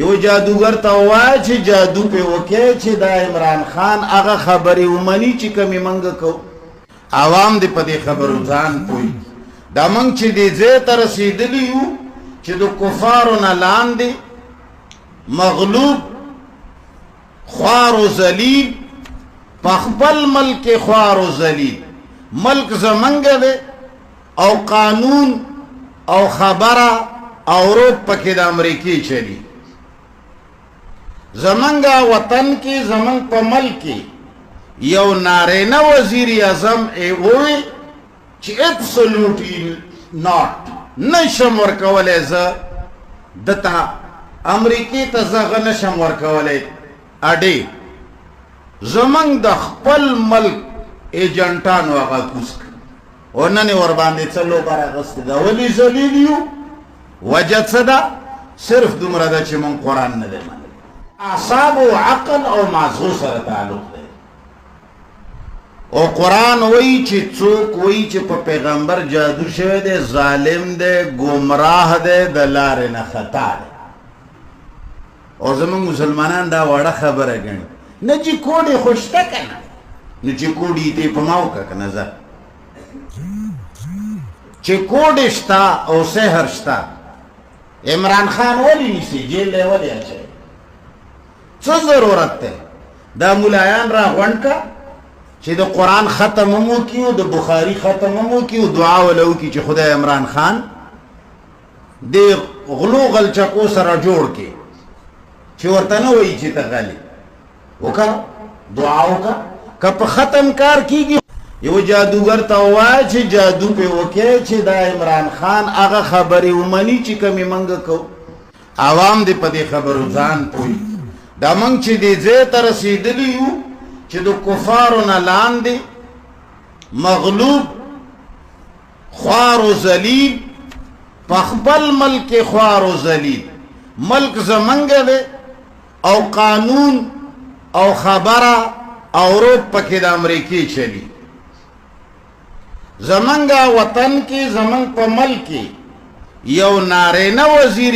یو جادوگر ته ووایه چې جادو پې وکړې چې دا عمران خان هغه خبرې ومني چې کمې منګه کوو. عوام دې په دې خبرو ځان پوهي. دا موږ چې دې ځای ته رسېدلي یو چې د کفارو نه لاندې مغلوب خوار و ذلیل په خپل ملک خوار و ذلیل ملک زمنګ دی او قانون او خبره او روب پکې د امریکې چلی. زمنګا وطن کې زمنګ په ملک کې یو نارینه وزیر اعظم ووی چې absolutely not نشم ورکولی زه دته امریکې ته زه هغه نشم ورکولی اډې زمنګ د خپل ملک ایجنټانو هغه کوز کړ او نن یې ورباندې څه لوبه راغستې ده. ولې ذلیل یو؟ وجه څه ده؟ صرف دومره ده چې مونږ قرآن نه دی منلی. اعصاب او عقل او مغزو سره تعلق دی. او قرآن وایي چې څوک وایي چې په پیغمبر جادو شوی دی ظالم دی ګمراه دی د لارې نه خطا دی. او زمونږ مسلمانان دا وړه خبره ګڼي. نه چې کوډې خو شته که نه نو چې کوډې ته په ما وکړه که نه زه چې کوډې شته او سحر شته عمران خان ولې نیسي جیل دی ولې اچوي؟ څه ضرورت دی؟ دا ملایان را غونډ که چې د قرآن ختم هم وکړي او د بخاري ختم هم وکړي او دعا وله وکړي چې خدای عمران خان دې غلو غلچکو سره جوړ کړي چې ورته نه وایي چې ته غلي وکړه دعا وکړه که په ختم کار کېږي. یو جادوګر ته ووایه چې جادو پې وکړې چې دا عمران خان هغه خبرې ومني چې کمې منګه کوو. عوام دې په دې خبرو ځان پوهي. دا موږ چې دې ځای ته رسېدلي یو چې د کفارو نه لاندې مغلوب خوار و ذلیل په خپل ملک خوار و ذلیل ملک زمنګ دی او قانون او خبره او روب پکې د امریکې چلی. زمنګا وطن کې زمنګ په ملک کې یو نارینه وزیر